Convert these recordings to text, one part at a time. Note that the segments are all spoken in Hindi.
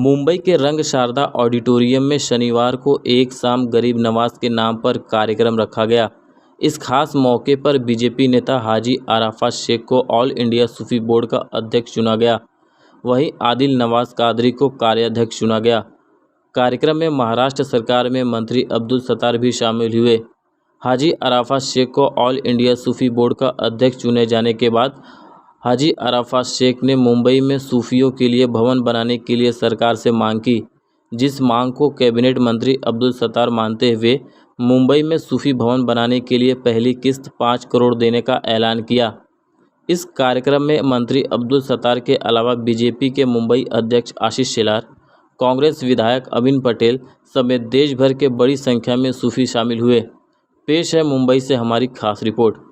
मुंबई के रंग शारदा ऑडिटोरियम में शनिवार को एक शाम गरीब नवाज के नाम पर कार्यक्रम रखा गया। इस खास मौके पर बीजेपी नेता हाजी अराफात शेख को ऑल इंडिया सूफी बोर्ड का अध्यक्ष चुना गया। वहीं आदिल नवाज कादरी को कार्याध्यक्ष चुना गया। कार्यक्रम में महाराष्ट्र सरकार में मंत्री अब्दुल सत्तार भी शामिल हुए। हाजी अराफात शेख को ऑल इंडिया सूफी बोर्ड का अध्यक्ष चुने जाने के बाद हाजी अराफात शेख ने मुंबई में सूफियों के लिए भवन बनाने के लिए सरकार से मांग की, जिस मांग को कैबिनेट मंत्री अब्दुल सत्तार मानते हुए मुंबई में सूफी भवन बनाने के लिए पहली किस्त 5 करोड़ देने का ऐलान किया। इस कार्यक्रम में मंत्री अब्दुल सत्तार के अलावा बीजेपी के मुंबई अध्यक्ष आशीष शेलार, कांग्रेस विधायक अमीन पटेल समेत देश भर के बड़ी संख्या में सूफी शामिल हुए। पेश है मुंबई से हमारी खास रिपोर्ट।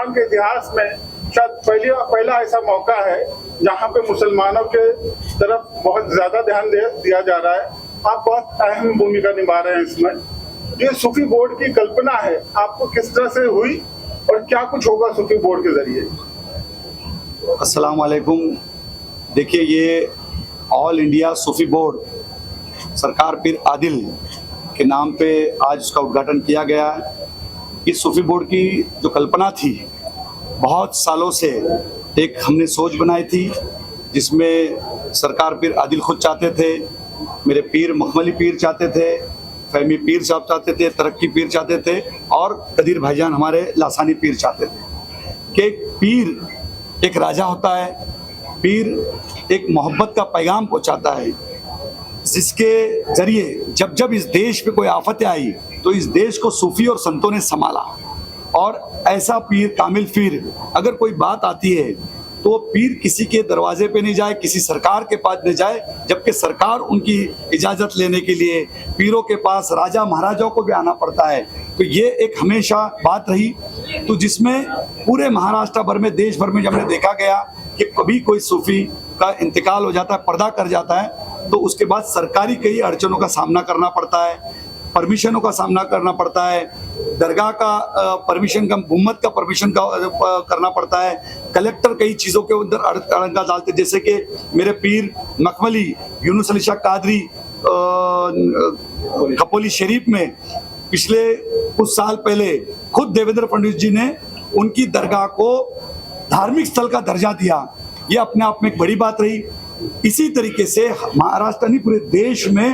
के इतिहास में शायद पहला ऐसा मौका है जहां पे मुसलमानों के तरफ बहुत ज्यादा ध्यान दिया जा रहा है। आप बहुत अहम भूमिका निभा रहे हैं इसमें। ये सूफी बोर्ड की कल्पना है, आपको किस तरह से हुई और क्या कुछ होगा सूफी बोर्ड के जरिए? अस्सलाम वालेकुम। देखिए, ये ऑल इंडिया सूफी बोर्ड सरकार पीर आदिल के नाम पे आज उसका उद्घाटन किया गया है। इस सूफी बोर्ड की जो कल्पना थी, बहुत सालों से एक हमने सोच बनाई थी, जिसमें सरकार पीर आदिल खुद चाहते थे, मेरे पीर मखमली पीर चाहते थे, फहमी पीर साहब चाहते थे, तरक्की पीर चाहते थे और कदीर भाईजान हमारे लासानी पीर चाहते थे कि पीर एक राजा होता है, पीर एक मोहब्बत का पैगाम पहुंचाता है, जिसके जरिए जब जब इस देश पे कोई आफतें आई तो इस देश को सूफी और संतों ने संभाला। और ऐसा पीर, कामिल पीर, अगर कोई बात आती है तो पीर किसी के दरवाजे पे नहीं जाए, किसी सरकार के पास नहीं जाए, जबकि सरकार उनकी इजाज़त लेने के लिए पीरों के पास, राजा महाराजाओं को भी आना पड़ता है। तो ये एक हमेशा बात रही, तो जिसमें पूरे महाराष्ट्र भर में, देश भर में जब हमने देखा गया कि कभी कोई सूफी का इंतकाल हो जाता है, पर्दा कर जाता है, तो उसके बाद सरकारी कई अड़चनों का सामना करना पड़ता है, परमिशनों का सामना करना पड़ता है, दरगाह का परमिशन का, हुम्मत का परमिशन का करना पड़ता है, कलेक्टर कई चीज़ों के अंदर अड़ंगा डालते, जैसे कि मेरे पीर मखमली यूनुस अली शाह कादरी खपोली शरीफ में पिछले कुछ साल पहले खुद देवेंद्र फडणवीस जी ने उनकी दरगाह को धार्मिक स्थल का दर्जा दिया। ये अपने आप में एक बड़ी बात रही। इसी तरीके से महाराष्ट्र नहीं, पूरे देश में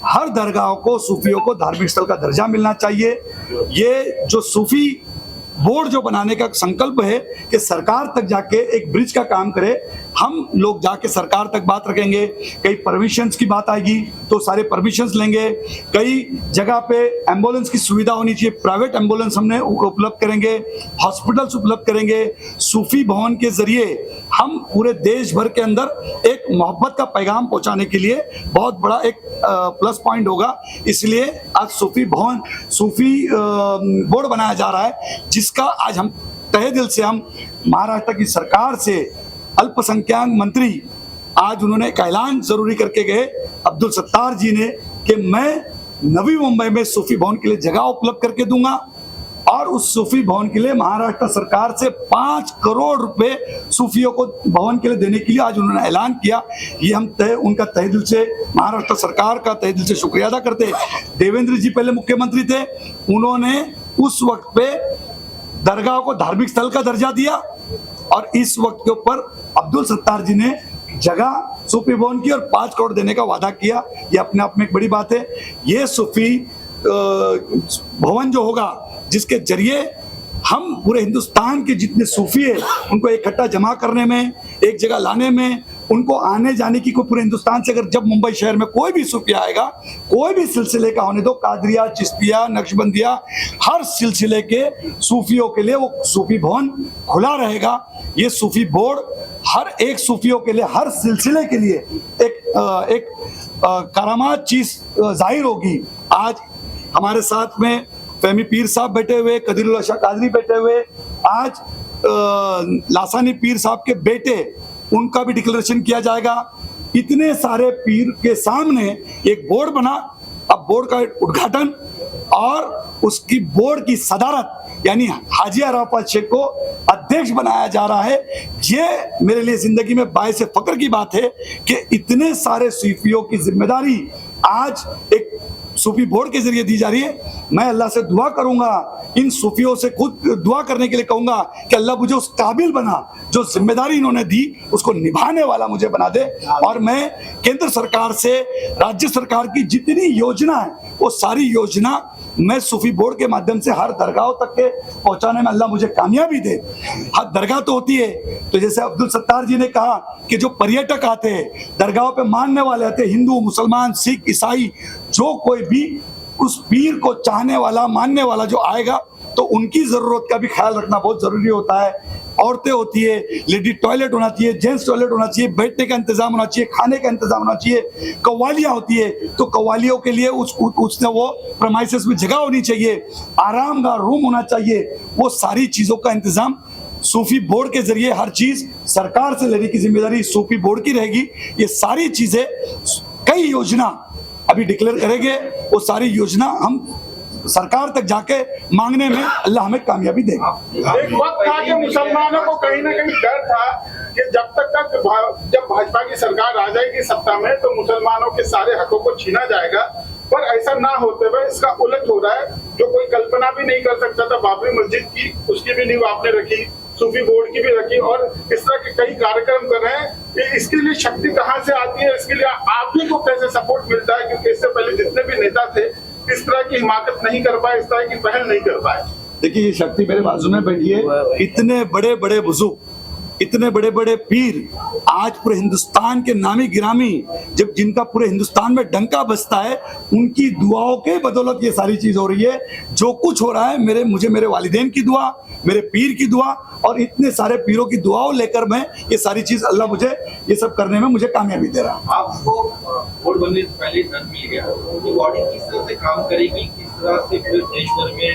हर दरगाह को, सूफियों को धार्मिक स्थल का दर्जा मिलना चाहिए। ये जो सूफी बोर्ड जो बनाने का संकल्प है कि सरकार तक जाके एक ब्रिज का काम करे, हम लोग जाके सरकार तक बात रखेंगे। कई परमिशंस की बात आएगी तो सारे परमिशंस लेंगे। कई जगह पे एम्बुलेंस की सुविधा होनी चाहिए, प्राइवेट एम्बुलेंस हमने उपलब्ध करेंगे, हॉस्पिटल्स उपलब्ध करेंगे। सूफी भवन के जरिए हम पूरे देश भर के अंदर एक मोहब्बत का पैगाम पहुंचाने के लिए बहुत बड़ा एक प्लस पॉइंट होगा। इसलिए आज सूफी भवन, सूफी बोर्ड बनाया जा रहा है, जिसका आज हम तहे दिल से, हम महाराष्ट्र की सरकार से अल्पसंख्यक मंत्री, आज उन्होंने एक ऐलान जरूरी करके गए अब्दुल सत्तार जी ने कि मैं नवी मुंबई में सूफी भवन के लिए जगह उपलब्ध करके दूंगा और उस सूफी भवन के लिए महाराष्ट्र सरकार से 5 करोड़ रुपए सूफियों को भवन के लिए देने के लिए आज उन्होंने ऐलान किया। ये हम उनका तहे दिल से, महाराष्ट्र सरकार का तहे दिल से शुक्रिया अदा करते हैं। देवेंद्र जी पहले मुख्यमंत्री थे, उन्होंने उस वक्त पे दरगाह को धार्मिक स्थल का दर्जा दिया और इस वक्त के ऊपर अब्दुल सत्तार जी ने जगह सूफी भवन की और 5 करोड़ देने का वादा किया। ये अपने आप में एक बड़ी बात है। ये सूफी भवन जो होगा, जिसके जरिए हम पूरे हिंदुस्तान के जितने सूफी है उनको इकट्ठा जमा करने में, एक जगह लाने में, उनको आने जाने की, कोई पूरे हिंदुस्तान से अगर जब मुंबई शहर में कोई भी सूफी आएगा, कोई भी सिलसिले का होने दो, कादरिया, चिश्तिया, नक्शबंदिया, हर सिलसिले के सूफियों के लिए वो सूफी भवन खुला रहेगा। ये सूफी बोर्ड हर एक सूफियों के लिए, हर सिलसिले के लिए एक करामात चीज जाहिर होगी। आज हमारे साथ में फहमी पीर साहब बैठे हुए, कदीरुल्लाह शाह कादरी बैठे हुए, आज लासानी पीर साहब के बेटे, उनका भी डिक्लेरेशन किया जाएगा। इतने सारे पीर के सामने एक बोर्ड बना, अब बोर्ड का उद्घाटन और उसकी बोर्ड की सदारत यानी हाजी अराफात शेख को अध्यक्ष बनाया जा रहा है। ये मेरे लिए जिंदगी में बायसे फक्र की बात है कि इतने सारे सूफियों की जिम्मेदारी आज एक सूफी बोर्ड के जरिए दी जा रही है। मैं अल्लाह से दुआ करूंगा, इन सूफियों से खुद दुआ करने के लिए कहूंगा कि अल्लाह मुझे उस काबिल बना, जो जिम्मेदारी इन्होंने दी उसको निभाने वाला मुझे बना दे। और मैं केंद्र सरकार से, राज्य सरकार की जितनी योजना है वो सारी योजना मैं सूफी बोर्ड के माध्यम से हर दरगाहों तक के पहुंचाने में अल्लाह मुझे कामयाबी दे। हर दरगाह तो होती है, तो जैसे अब्दुल सत्तार जी ने कहा कि जो पर्यटक आते हैं दरगाहों पे, मानने वाले आते हैं, हिंदू, मुसलमान, सिख, ईसाई, जो कोई भी उस पीर को चाहने वाला, मानने वाला जो आएगा, तो उनकी जरूरत का भी ख्याल रखना बहुत जरूरी होता है। औरतें होती है, लेडी टॉयलेट होना चाहिए, जेंट्स टॉयलेट होना चाहिए, बैठने का इंतजाम होना चाहिए, खाने का इंतजाम होना चाहिए। कव्वालियाँ होती है तो कव्वालियों के लिए उसने वो प्रमाइसेस में जगह होनी चाहिए, आरामगाह रूम होना चाहिए। वो सारी चीज़ों का इंतजाम सूफी बोर्ड के जरिए, हर चीज़ सरकार से लेने की जिम्मेदारी सूफी बोर्ड की रहेगी। ये सारी चीज़ें, कई योजना अभी डिक्लेयर करेंगे, वो सारी योजना हम सरकार तक जाके मांगने में अल्लाह हमें कामयाबी देगा। एक वक्त था कि मुसलमानों को कहीं ना कहीं डर था कि जब भाजपा की सरकार आ जाएगी सत्ता में तो मुसलमानों के सारे हकों को छीना जाएगा, पर ऐसा ना होते हुए इसका उलट हो रहा है। जो कोई कल्पना भी नहीं कर सकता था बाबरी मस्जिद की, उसकी भी नींव आपने रखी, सूफी बोर्ड की भी रखी, और इस तरह के कई कार्यक्रम कर रहे हैं। इसके लिए शक्ति कहाँ से आती है, इसके लिए आप ही को कैसे सपोर्ट मिलता है? क्योंकि इससे पहले जितने भी नेता थे इस तरह की हिमाकत नहीं कर पाए, इस तरह की पहल नहीं कर पाए। देखिए, ये शक्ति मेरे बाजू में बैठी है। इतने बड़े बड़े बुजुर्ग, इतने बड़े बड़े पीर आज पूरे हिंदुस्तान के नामी गिरामी, जब जिनका पूरे हिंदुस्तान में डंका बजता है, उनकी दुआओं के बदौलत ये सारी चीज हो रही है। जो कुछ हो रहा है मुझे मेरे वालिदैन की दुआ, मेरे पीर की दुआ और इतने सारे पीरों की दुआओं लेकर मैं ये सारी चीज, अल्लाह मुझे ये सब करने में मुझे कामयाबी दे रहा है। आपको बोर्ड बनने से पहले डर मिल गया, ये बॉडी किस तरह से काम करेगी, किस तरह से पूरे देश भर में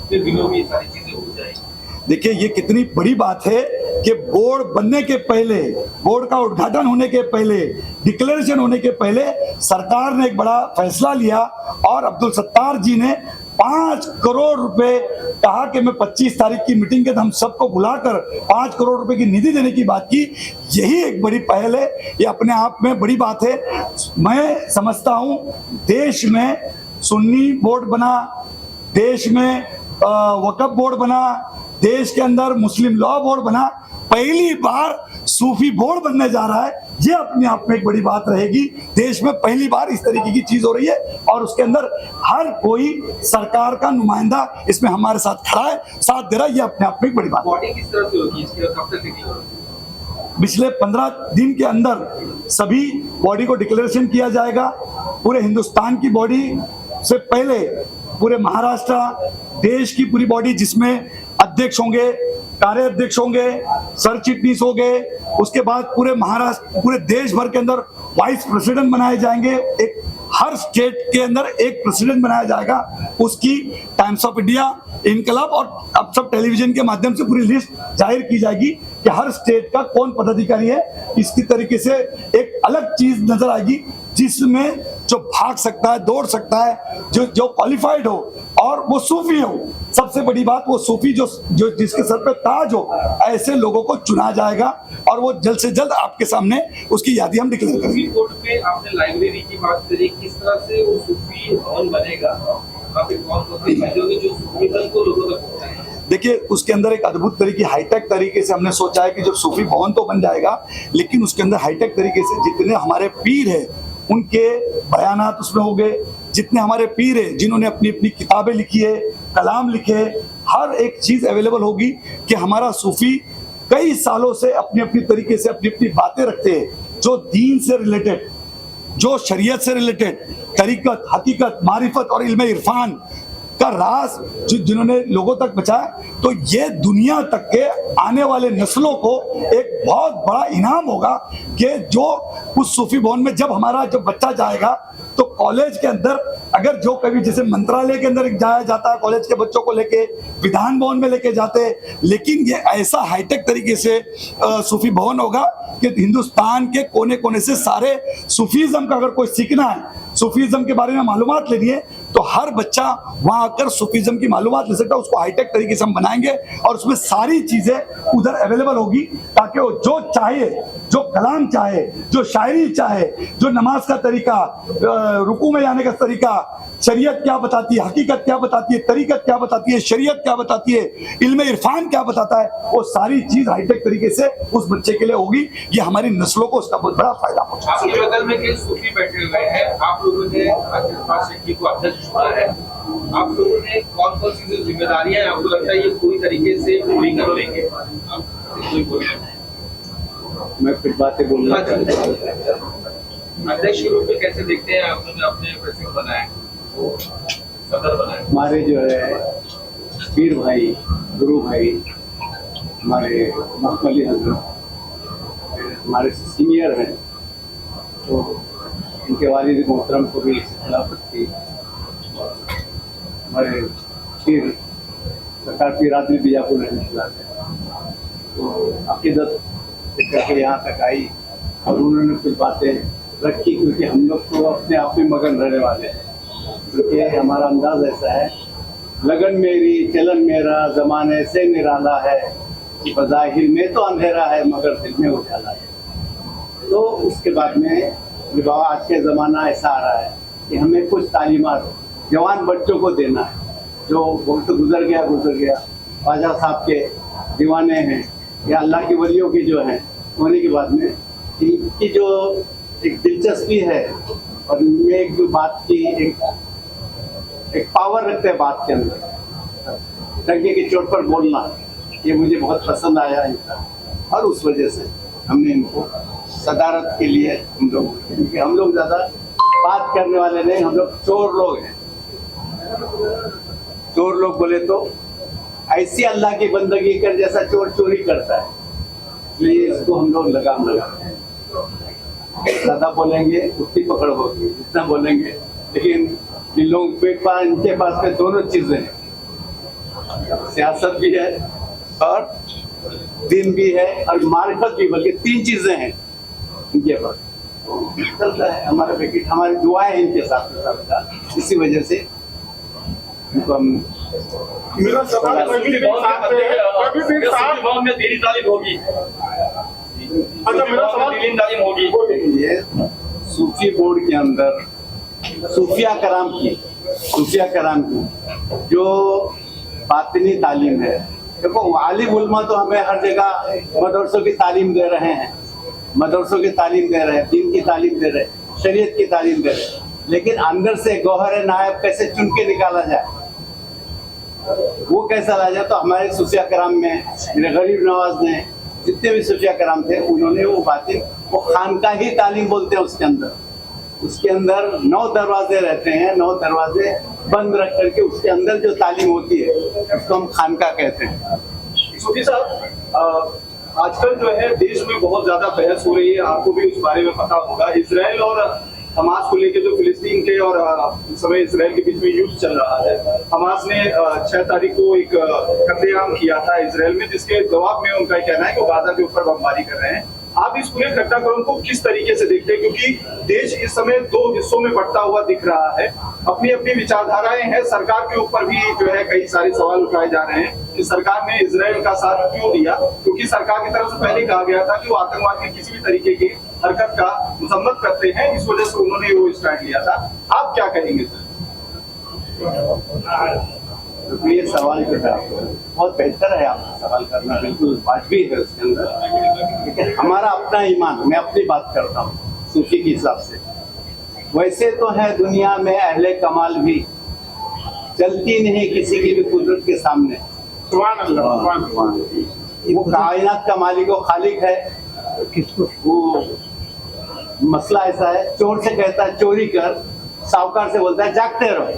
कितने दिनों में ये सारी चीजें हो जाएगी? देखिए, ये कितनी बड़ी बात है कि बोर्ड बनने के पहले, बोर्ड का उद्घाटन होने के पहले, डिक्लेरेशन होने के पहले सरकार ने एक बड़ा फैसला लिया और अब्दुल सत्तार जी ने 5 करोड़ रुपए कहा कि मैं 25 तारीख की मीटिंग के हम सबको बुलाकर 5 करोड़ रुपए की निधि देने की बात की। यही एक बड़ी पहल है, ये अपने आप में बड़ी बात है। मैं समझता हूँ देश में सुन्नी बोर्ड बना, देश में वक्फ बोर्ड बना, देश के अंदर मुस्लिम लॉ बोर्ड बना, पहली बार सूफी बोर्ड बनने जा रहा है। ये अपने आप में एक बड़ी बात रहेगी। देश में पहली बार इस तरीके की चीज हो रही है और उसके अंदर हर कोई सरकार का नुमाइंदा इसमें हमारे साथ खड़ा है, साथ दे रहा है। ये अपने आप में एक बड़ी बात है। बॉडी किस तरह से होगी, इसके कब तक डिक्लेयर होगी? पिछले 15 दिन के अंदर सभी बॉडी को डिक्लेरेशन किया जाएगा। पूरे हिंदुस्तान की बॉडी से पहले पूरे महाराष्ट्र, देश की पूरी बॉडी जिसमें अध्यक्ष होंगे, कार्याध्यक्ष होंगे, सर चिटनीस होंगे, उसके बाद पूरे महाराष्ट्र, पूरे देश भर के अंदर वाइस प्रेसिडेंट बनाए जाएंगे। एक हर स्टेट के अंदर एक प्रेसिडेंट बनाया जाएगा। उसकी टाइम्स ऑफ इंडिया, इनकलाब और अब सब टेलीविजन के माध्यम से पूरी लिस्ट जाहिर की जाएगी कि हर स्टेट का कौन पदाधिकारी है। इसकी तरीके से एक अलग चीज नजर आएगी जिसमें जो भाग सकता है, दौड़ सकता है, जो क्वालिफाइड हो और वो सूफी हो। सबसे बड़ी बात, वो सूफी जो जिसके सर पे ताज हो, ऐसे लोगों को चुना जाएगा और वो जल्द से जल्द आपके सामने उसकी यादी हम डिक्लेयर करेंगे। सूफी कोर्ट पे आपने लाइब्रेरी की बात करी, किस तरह से वो सूफी हॉल बनेगा, वहाँ पे कौन-कौन सी चीजें होंगी जो सूफीज़्म को लोगों तक पहुँचाएंगे? देखिए, उसके अंदर एक अद्भुत तरीके, हाईटेक तरीके से हमने सोचा है कि जब सूफी भवन तो बन जाएगा, लेकिन उसके अंदर हाईटेक तरीके से जितने हमारे पीर हैं उनके बयानात उसमें हो गए, जितने हमारे पीर हैं जिन्होंने अपनी अपनी किताबें लिखी है, कलाम लिखे, हर एक चीज़ अवेलेबल होगी कि हमारा सूफी कई सालों से अपनी अपनी तरीके से अपनी अपनी बातें रखते हैं, जो दीन से रिलेटेड, जो शरीयत से रिलेटेड, तरीकत, हकीकत, मारिफत और इल्म इरफान का राज जिन्होंने लोगों तक पहुंचाया, तो ये दुनिया तक के आने वाले नस्लों को एक बहुत बड़ा इनाम होगा कि जो उस सूफी भवन में जब हमारा जब बच्चा जाएगा तो कॉलेज के अंदर अगर जो कभी जैसे मंत्रालय के अंदर जाया जाता है कॉलेज के बच्चों को लेके, विधान भवन में लेके जाते, लेकिन ये ऐसा हाईटेक तरीके से सूफी भवन होगा कि हिंदुस्तान के कोने कोने से सारे सूफीज़म का अगर कोई सीखना है, सूफीज़म के बारे में मालूमात लेनी है, तो हर बच्चा वहां आकर सूफीज़म की मालूमात ले सकता है। उसको हाईटेक तरीके से हम बनाएंगे और उसमें सारी चीजें उधर अवेलेबल होगी, ताकि वो जो चाहे, जो कलाम चाहे, जो शायरी चाहे, जो नमाज का तरीका, रुकू में जाने का तरीका, शरीयत क्या बताती है, हकीकत क्या बताती है, तरीकत क्या बताती है, शरीयत क्या बताती है, इल्म इरफान क्या बताता है, वो सारी चीज हाईटेक तरीके से उस बच्चे के लिए होगी। ये हमारी नस्लों को उसका बहुत बड़ा फायदा पहुंचा। आपके बगल में कई सूफी बैठे हुए हैं, आप लोगों ने आशीर्वाद शेख जी को अध्यक्ष चुना है, आप लोगों ने कौन कौन सी जिम्मेदारियां आपको लगता है ये पूरी तरीके से पूरी कर लेंगे? मैं कुछ बातें बोलना चाहता हूँ। अध्यक्ष के रूप में कैसे देखते हैं आप लोगों ने अपने प्रेसिडेंट बनाए, सदर बनाए? हमारे जो है पीर भाई, गुरु भाई, हमारे मखमली हजरत हमारे सीनियर हैं, तो इनके वालिद मोहतरम को भी खिलाफत थी। हमारे पीर सरकार पीर आदमी बीजापुर रहने वाले, तो अकीदत करके यहाँ तक आई और उन्होंने कुछ बातें रखी, क्योंकि हम लोग तो अपने आप में मगन रहने वाले हैं। क्योंकि हमारा अंदाज ऐसा है, लगन मेरी चलन मेरा ज़माने से निराला है, बज़ाहिर में तो अंधेरा है मगर दिल में उजाला है। तो उसके बाद में बाबा आज के ज़माना ऐसा आ रहा है कि हमें कुछ तालीमात जवान बच्चों को देना है, जो वक्त गुजर गया ख्वाजा साहब के दीवाने हैं या अल्लाह की वलियों की जो हैं, होने के बाद में इनकी जो एक दिलचस्पी है और इनमें एक जो बात की एक पावर रखते हैं बात के अंदर, डंके की चोट पर बोलना, ये मुझे बहुत पसंद आया इनका। और उस वजह से हमने इनको सदारत के लिए हम लोग ज़्यादा बात करने वाले नहीं, हम लोग चोर लोग हैं। चोर लोग बोले तो ऐसी अल्लाह की बंदगी कर जैसा चोर चोरी करता है, इसलिए इसको हम लोग लगाम लगाते हैं। ज़्यादा बोलेंगे उतनी पकड़ होगी जितना बोलेंगे, लेकिन इन लोगों के पास, इनके पास में दोनों चीज़ें हैं, सियासत भी है और दिन भी है और मारिफत भी, बल्कि तीन चीज़ें हैं इनके पास। चलता है हमारा विकेट, हमारी दुआएं इनके साथ, इसी वजह से इनको हम मेरा सवाल कभी भी में दीनी तालीम होगी। अच्छा, मेरा सवाल दीनी तालीम होगी। ये सूफी बोर्ड के अंदर सूफिया कराम की जो बातिनी तालीम है, देखो आलिम उलमा तो हमें हर जगह मदरसों की तालीम दे रहे हैं, दीन की तालीम दे रहे हैं, शरीयत की तालीम दे रहे हैं, लेकिन अंदर से गौहर नायब कैसे चुन के निकाला जाए, वो कैसा ला जाए, तो हमारे सूफिया कराम में मेरे गरीब नवाज ने जितने भी सूफिया कराम थे, उन्होंने वो बातें, वो खानका ही तालीम बोलते हैं, उसके अंदर 9 दरवाजे रहते हैं, 9 दरवाजे बंद रख करके उसके अंदर जो तालीम होती है उसको हम खानका कहते हैं। सूफी साहब, आजकल जो है देश में बहुत ज्यादा बहस हो रही है, आपको भी उस बारे में पता होगा, इजराइल और हमास को लेकर, जो फिलिस्तीन के और इस समय इजराइल के बीच में युद्ध चल रहा है। हमास ने 6 तारीख को एक कत्लेआम किया था इजराइल में, जिसके जवाब में उनका कहना है कि गाजा के ऊपर बमबारी कर रहे हैं। आप इस पूरे घटनाक्रम को किस तरीके से देखते हैं, क्योंकि देश इस समय 2 हिस्सों में बंटा हुआ दिख रहा है, अपनी अपनी विचारधाराएं हैं, सरकार के ऊपर भी जो है कई सारे सवाल उठाए जा रहे हैं कि सरकार ने इजराइल का साथ क्यों दिया, क्योंकि सरकार की तरफ से पहले कहा गया था कि वो आतंकवाद की किसी भी तरीके की हरकत का मसम्मत करते हैं, इस वजह से उन्होंने वो स्टैंड लिया था। आप क्या कहेंगे सर? तो ये सवाल जो है बहुत बेहतर है, आपका सवाल करना बिल्कुल वाजिबी है उसके अंदर, लेकिन हमारा अपना ईमान, मैं अपनी बात करता हूँ सूफी के हिसाब से, वैसे तो है दुनिया में अहले कमाल भी चलती नहीं किसी की भी कुदरत के सामने, वो कायनात का मालिक और खालिक है। किसको वो मसला ऐसा है, चोर से कहता है चोरी कर, साहूकार से बोलता है जागते रहो।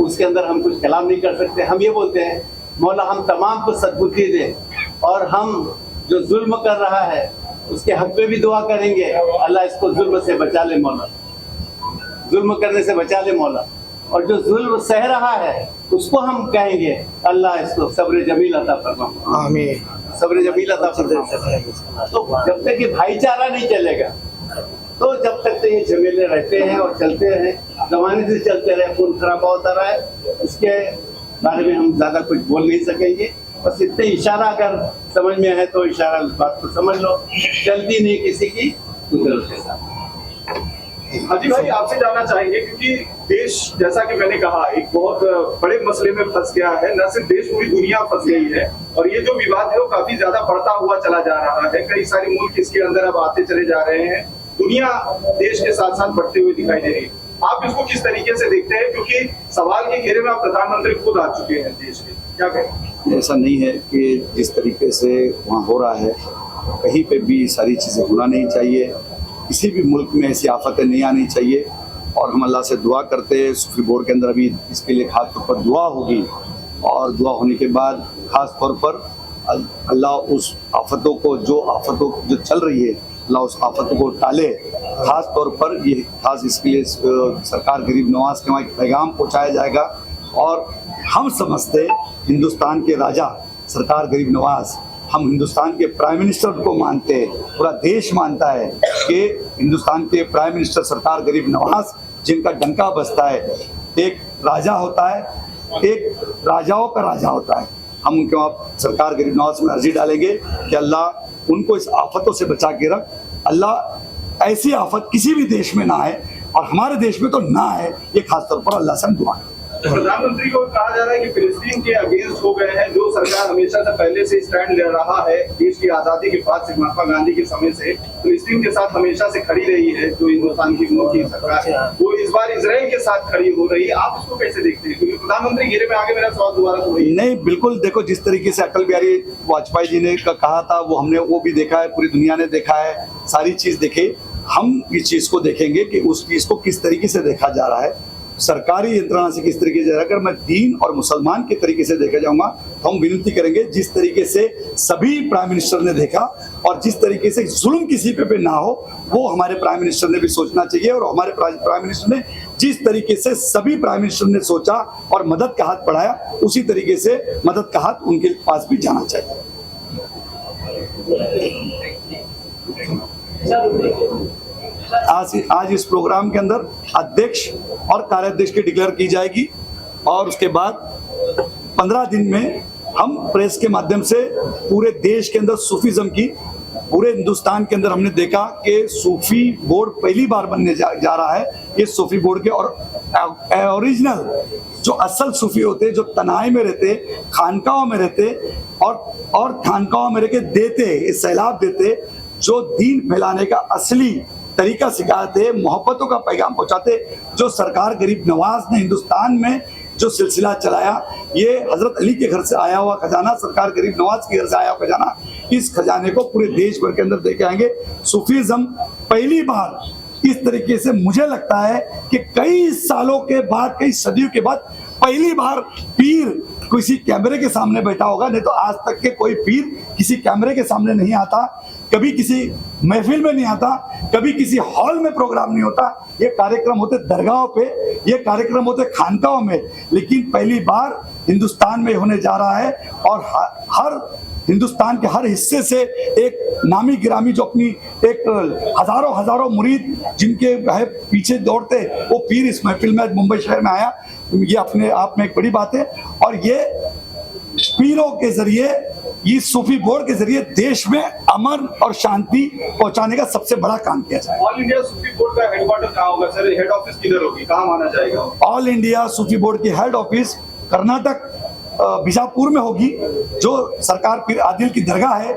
उसके अंदर हम कुछ कलाम नहीं कर सकते। हम ये बोलते हैं मौला हम तमाम को सद्बुद्धि दे, और हम जो जुल्म कर रहा है उसके हक में भी दुआ करेंगे, अल्लाह इसको जुल्म से बचा ले मौला, जुल्म करने से बचा ले मौला। और जो जुल्म सह रहा है उसको हम कहेंगे अल्लाह इसको सब्र जमील अता फरमा, आमीन, सब्र जमील अता फरमा। तो जब तक ये भाईचारा नहीं चलेगा, तो जब तक तो ये झमेले रहते हैं और चलते हैं, जमाने से चलते रहे, खून खराबा होता रहा है, उसके बारे में हम ज्यादा कुछ बोल नहीं सकेंगे। बस इतने इशारा अगर समझ में है तो इशारा बात को समझ लो, जल्दी नहीं किसी की कुदरत के साथ। हाजी भाई आपसे जानना चाहेंगे, क्योंकि देश जैसा कि मैंने कहा एक बहुत बड़े मसले में फंस गया है, न सिर्फ देश पूरी दुनिया फंस गई है, और ये जो विवाद है वो काफी ज्यादा बढ़ता हुआ चला जा रहा है। कई सारे मुल्क इसके अंदर अब आते चले जा रहे हैं, दुनिया देश के साथ साथ बढ़ते हुए दिखाई दे रही है। आप इसको किस तरीके से देखते हैं, क्योंकि सवाल के घेरे में आप प्रधानमंत्री खुद आ चुके हैं देश के, क्या कहें? ऐसा नहीं है कि जिस तरीके से वहाँ हो रहा है कहीं पे भी सारी चीज़ें होना नहीं चाहिए, किसी भी मुल्क में ऐसी आफतें नहीं आनी चाहिए। और हम अल्लाह से दुआ करते हैं, सूफी बोर्ड के अंदर अभी इसके लिए खास तौर पर दुआ होगी, और दुआ होने के बाद खास तौर पर अल्लाह उस आफतों को जो चल रही है अल्लाह उस आफतों को टाले। खास तौर पर ये खास इसके लिए सरकार गरीब नवाज के वहाँ एक पैगाम पहुँचाया जाएगा। और हम समझते हिंदुस्तान के राजा सरकार गरीब नवाज, हम हिंदुस्तान के प्राइम मिनिस्टर को मानते हैं, पूरा देश मानता है कि हिंदुस्तान के प्राइम मिनिस्टर सरकार गरीब नवाज जिनका डंका बजता है, एक राजा होता है, एक राजाओं का राजा होता है। हम उनके वहाँ सरकार गरीब नवाज में अर्जी डालेंगे कि अल्लाह उनको इस आफतों से बचा के रख, अल्लाह ऐसी आफत किसी भी देश में ना आए और हमारे देश में तो ना आए, ये खास तौर पर अल्लाह से हम दुआ करें। प्रधानमंत्री को कहा जा रहा है कि फिलिस्तीन के अगेंस्ट हो गए हैं, जो सरकार हमेशा से पहले से स्टैंड ले रहा है देश की आजादी के बाद से, महात्मा गांधी के समय से फिलिस्तीन के साथ हमेशा से खड़ी रही है जो हिंदुस्तान की सरकार, वो इस बार इजराइल के साथ खड़ी हो रही है। आप इसको कैसे देखते हैं, क्योंकि प्रधानमंत्री घेरे में आगे मेरा सवाल दोबारा तो नहीं, बिल्कुल देखो, जिस तरीके से अटल बिहारी वाजपेयी जी ने कहा था वो हमने वो भी देखा है, पूरी दुनिया ने देखा है, सारी चीज देखे। हम इस चीज को देखेंगे कि उस चीज को किस तरीके से देखा जा रहा है, सरकारी यंत्रणा से किस तरीके से। अगर मैं दीन और मुसलमान के तरीके से देखा जाऊंगा तो हम विनती करेंगे जिस तरीके से सभी प्राइम मिनिस्टर ने देखा और जिस तरीके से जुल्म किसी पे ना हो, वो हमारे प्राइम मिनिस्टर ने भी सोचना चाहिए। और हमारे प्राइम मिनिस्टर ने जिस तरीके से सभी प्राइम मिनिस्टर ने सोचा और मदद का हाथ बढ़ाया, उसी तरीके से मदद का हाथ उनके पास भी जाना चाहिए। आज इस प्रोग्राम के अंदर अध्यक्ष और कार्याध्यक्ष की डिक्लेयर की जाएगी, और उसके बाद 15 दिन में हम प्रेस के माध्यम से पूरे देश के अंदर सूफीज्म की, पूरे हिंदुस्तान के अंदर हमने देखा कि सूफी बोर्ड पहली बार बनने जा रहा है। ये सूफी बोर्ड के और ओरिजिनल जो असल सूफी होते, जो तनाई में रहते, खानकाहों में रहते और खानकाहों में रह के देते, सैलाब देते, जो दीन फैलाने का असली तरीका सिखाते, मोहब्बतों का पैगाम पहुंचाते, जो सरकार गरीब नवाज ने हिंदुस्तान में जो सिलसिला चलाया, ये हजरत अली के घर से आया हुआ खजाना, सरकार गरीब नवाज के घर से आया हुआ खजाना, इस खजाने को पूरे देश भर के अंदर देखे आएंगे। सूफीज्म पहली बार इस तरीके से, मुझे लगता है कि कई सालों के बाद, कई सदियों के बाद पहली बार पीर किसी कैमरे के सामने बैठा होगा। नहीं तो आज तक के कोई पीर किसी कैमरे के सामने नहीं आता, कभी किसी महफिल में नहीं आता, कभी किसी हॉल में प्रोग्राम नहीं होता। ये कार्यक्रम होते दरगाहों पे, ये कार्यक्रम होते खानकाहों में, लेकिन पहली बार हिंदुस्तान में होने जा रहा है। और हर हिंदुस्तान के हर हिस्से से एक नामी गिरामी, जो अपनी एक हजारों मुरीद जिनके है पीछे दौड़ते, वो पीर इस महफिल में मुंबई शहर में आया। ये अपने आप में एक बड़ी बात है। और ये पीरों के जरिए, ये सूफी बोर्ड के जरिए देश में अमन और शांति पहुंचाने का सबसे बड़ा काम किया जाए। ऑल इंडिया सूफी बोर्ड का हेडक्वार्टर कहाँ होगा सर? हेड ऑफिस किधर होगी, कहाँ माना जाएगा? ऑल इंडिया सूफी बोर्ड की हेड ऑफिस कर्नाटक बीजापुर में होगी, जो सरकार पीर आदिल की दरगाह है।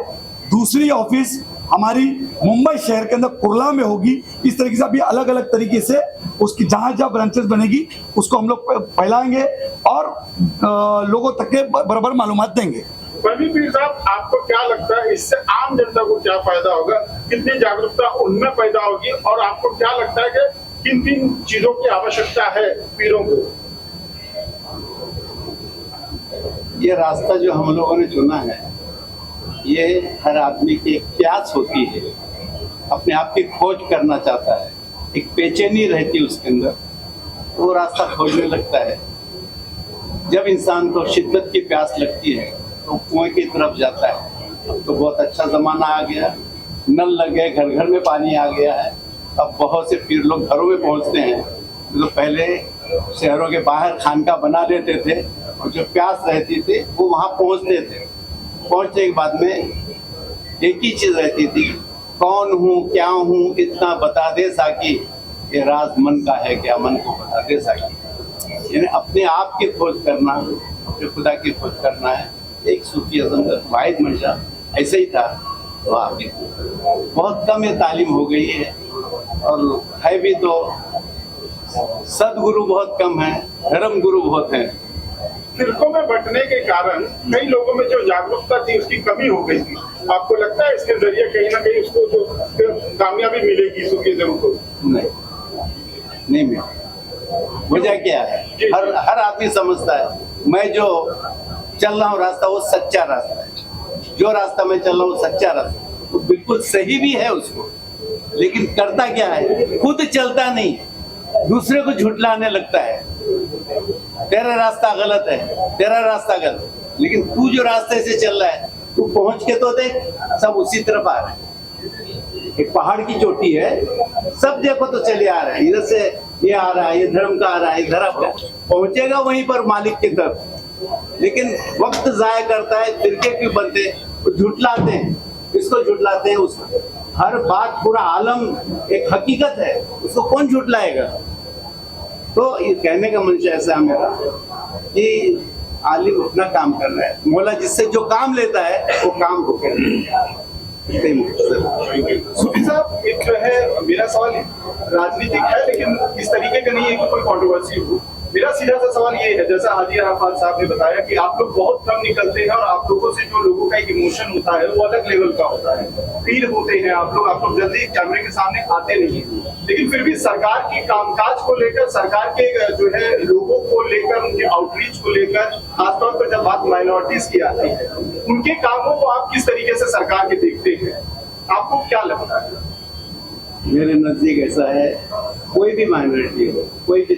दूसरी ऑफिस हमारी मुंबई शहर के अंदर कुर्ला में होगी। इस तरीके से अभी अलग अलग तरीके से उसकी जहाँ ब्रांचेस बनेगी उसको हम लोग फैलाएंगे और लोगों तक के बराबर मालूमात देंगे। बल्कि पीर साहब, आपको क्या लगता है इससे आम जनता को क्या फायदा होगा, कितनी जागरूकता उनमें पैदा होगी, और आपको क्या लगता है कि किन किन चीजों की आवश्यकता है पीरों को? ये रास्ता जो हम लोगों ने चुना है, ये हर आदमी की एक प्यास होती है, अपने आप की खोज करना चाहता है, एक बेचैनी रहती है उसके अंदर, वो रास्ता खोजने लगता है। जब इंसान को शिद्दत की प्यास लगती है तो कुएं की तरफ जाता है। अब तो बहुत अच्छा ज़माना आ गया, नल लग गए, घर घर में पानी आ गया है। अब बहुत से पीर लोग घरों में पहुंचते हैं, जो पहले शहरों के बाहर खानका बना लेते थे और जो प्यास रहती थी वो वहाँ पहुँचते थे। पहुँचने के बाद में एक ही चीज़ रहती थी, कौन हूँ क्या हूँ इतना बता दे साकी, ये राज मन का है क्या मन को बता दे साकी। यानी अपने आप की खोज करना, अपने खुदा की खोज करना है। एक सूफी आजम वाहिद मंशा ऐसे ही था। तो आपकी बहुत कम ये तालीम हो गई है, और है भी तो सदगुरु बहुत कम है, धर्म गुरु बहुत हैं। फिरकों में बंटने के कारण कई लोगों में जो जागरूकता थी उसकी कमी हो गई थी। आपको लगता है इसके जरिए कहीं ना कहीं उसको जो कामयाबी मिलेगी सूफीज़्म को? नहीं मिलेगी। वजह क्या है, हर आदमी समझता है मैं जो चल रहा हूँ रास्ता वो सच्चा रास्ता है, जो रास्ता मैं चल रहा हूँ सच्चा रास्ता, तो बिल्कुल सही भी है उसको, लेकिन करता क्या है, खुद चलता नहीं, दूसरे को झुठलाने लगता है। तेरा रास्ता गलत है, तेरा रास्ता गलत, लेकिन तू जो रास्ते से चल रहा है तू पहुंच के तो देख, सब उसी तरफ आ रहे हैं। एक पहाड़ की चोटी है, सब देखो तो चले आ रहे हैं, इधर से ये आ रहा है, ये धर्म का आ रहा है, इधर पहुंचेगा वहीं पर मालिक की तरफ। लेकिन वक्त जाया करता है, फिरके क्यों बनते, झुठलाते हैं, इसको झुठलाते हैं, उसको। हर बात पूरा आलम एक हकीकत है, उसको कौन झुठलाएगा। तो ये कहने का मंशा ऐसा है मेरा कि आलिम अपना काम कर रहा है, मौला जिससे जो काम लेता है वो काम को कर रहा है। सूफी साहब, एक जो है मेरा सवाल राजनीतिक है, लेकिन इस तरीके का नहीं है कि कोई कंट्रोवर्सी हो। मेरा सीधा सा सवाल ये है, जैसा हाजी अराफात साहब ने बताया कि आप लोग बहुत कम निकलते हैं और आप लोगों से जो लोगों का एक इमोशन होता है वो अलग लेवल का होता है, फील होते हैं आप लोग जल्दी कैमरे के सामने आते नहीं हैं। लेकिन फिर भी सरकार की कामकाज को लेकर, सरकार के जो है लोगों को लेकर, उनके आउटरीच को लेकर, खासतौर पर जब बात माइनॉरिटीज की आती है, उनके कामों को आप किस तरीके से सरकार के देखते हैं, आपको क्या लगता है? मेरे नजदीक ऐसा है, कोई भी माइनॉरिटी हो, कोई भी